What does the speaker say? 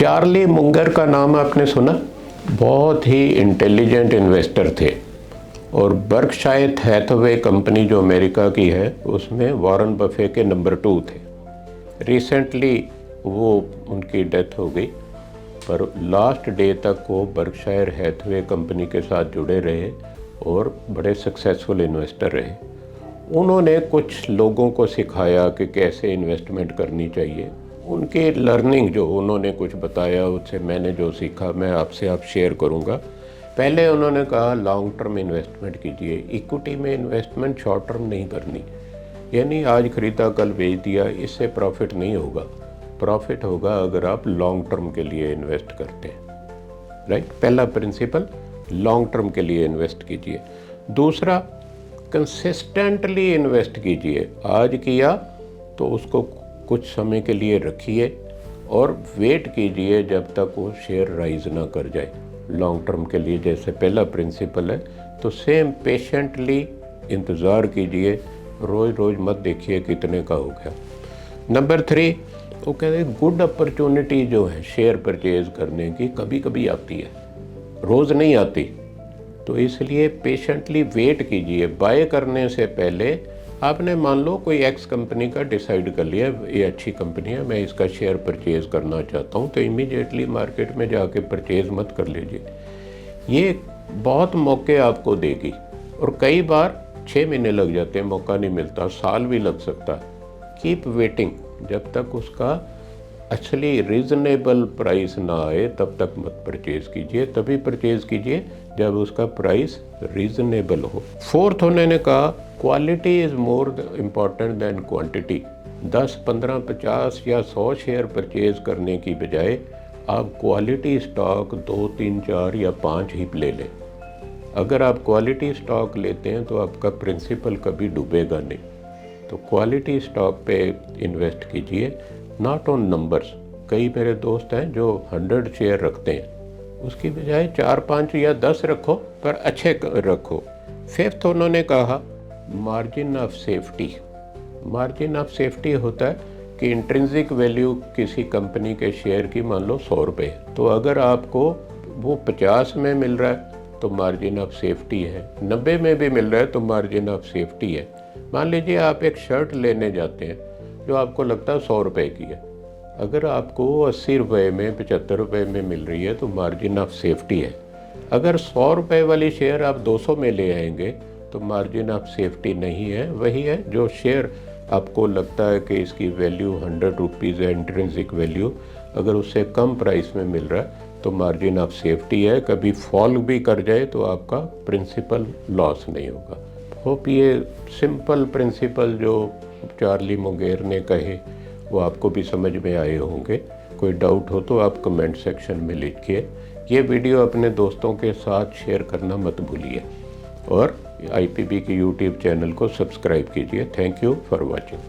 Charlie Munger का नाम आपने सुना? बहुत ही इंटेलिजेंट इन्वेस्टर थे और बर्कशायर हैथवे कंपनी जो अमेरिका की है उसमें वॉरेन बफे के नंबर 2 थे। रिसेंटली वो उनकी डेथ हो गई, पर लास्ट डे तक वो बर्कशायर हैथवे कंपनी के साथ जुड़े रहे और बड़े सक्सेसफुल इन्वेस्टर रहे। उन्होंने कुछ लोगों को सिखाया कि कैसे इन्वेस्टमेंट करनी चाहिए। उनके लर्निंग जो उन्होंने कुछ बताया, उससे मैंने जो सीखा मैं आपसे शेयर करूंगा। पहले उन्होंने कहा लॉन्ग टर्म इन्वेस्टमेंट कीजिए। इक्विटी में इन्वेस्टमेंट शॉर्ट टर्म नहीं करनी, यानी आज खरीदा कल बेच दिया, इससे प्रॉफिट नहीं होगा। प्रॉफिट होगा अगर आप लॉन्ग टर्म के लिए इन्वेस्ट करते हैं। राइट, पहला प्रिंसिपल लॉन्ग टर्म के लिए इन्वेस्ट कीजिए। दूसरा, कंसिस्टेंटली इन्वेस्ट कीजिए। आज किया तो उसको कुछ समय के लिए रखिए और वेट कीजिए जब तक वो शेयर राइज ना कर जाए। लॉन्ग टर्म के लिए जैसे पहला प्रिंसिपल है, तो सेम पेशेंटली इंतज़ार कीजिए, रोज़ रोज़ मत देखिए कितने का हो गया। नंबर 3, वो कहते हैं गुड अपॉर्चुनिटी जो है शेयर परचेज करने की कभी कभी आती है, रोज़ नहीं आती। तो इसलिए पेशेंटली वेट कीजिए। बाय करने से पहले आपने मान लो कोई एक्स कंपनी का डिसाइड कर लिया, ये अच्छी कंपनी है, मैं इसका शेयर परचेज़ करना चाहता हूँ, तो इमीडिएटली मार्केट में जाके परचेज़ मत कर लीजिए। ये बहुत मौके आपको देगी और कई बार 6 महीने लग जाते हैं, मौका नहीं मिलता, साल भी लग सकता है। कीप वेटिंग, जब तक उसका एक्चुअली रीज़नेबल प्राइस ना आए तब तक मत परचेज़ कीजिए। तभी परचेज़ कीजिए जब उसका प्राइस रीज़नेबल हो। फोर्थ, उन्होंने कहा quality is more important than quantity. 10, 15, 50 या 100 शेयर परचेज़ करने की बजाय आप क्वालिटी स्टॉक 2, 3, 4 या 5 ही ले लें। अगर आप क्वालिटी स्टॉक लेते हैं तो आपका प्रिंसिपल कभी डूबेगा नहीं। तो क्वालिटी स्टॉक पे इन्वेस्ट कीजिए, नॉट ऑन नंबर्स। कई मेरे दोस्त हैं जो 100 शेयर रखते हैं, उसकी बजाय 4, 5 या 10 रखो, पर अच्छे रखो। फिफ्थ, उन्होंने कहा margin of safety. Margin of safety होता है कि इंट्रिंसिक वैल्यू किसी कंपनी के शेयर की मान लो 100 रुपये, तो अगर आपको वो 50 में मिल रहा है तो मार्जिन ऑफ सेफ्टी है, 90 में भी मिल रहा है तो मार्जिन ऑफ सेफ्टी है। मान लीजिए आप एक शर्ट लेने जाते हैं जो आपको लगता है 100 रुपये की है, अगर आपको 80 रुपये में, 75 रुपये में मिल रही है तो मार्जिन ऑफ सेफ्टी है। अगर 100 रुपये वाली शेयर आप 200 में ले आएंगे तो मार्जिन ऑफ सेफ्टी नहीं है। वही है जो शेयर आपको लगता है कि इसकी वैल्यू 100 रुपीज़ है, इंट्रिंसिक वैल्यू, अगर उससे कम प्राइस में मिल रहा है तो मार्जिन ऑफ सेफ्टी है। कभी फॉल भी कर जाए तो आपका प्रिंसिपल लॉस नहीं होगा। होप ये सिंपल प्रिंसिपल जो चार्ली मुंगेर ने कहे वो आपको भी समझ में आए होंगे। कोई डाउट हो तो आप कमेंट सेक्शन में लिखिए। ये वीडियो अपने दोस्तों के साथ शेयर करना मत भूलिए और IPB के YouTube चैनल को सब्सक्राइब कीजिए। Thank you for watching.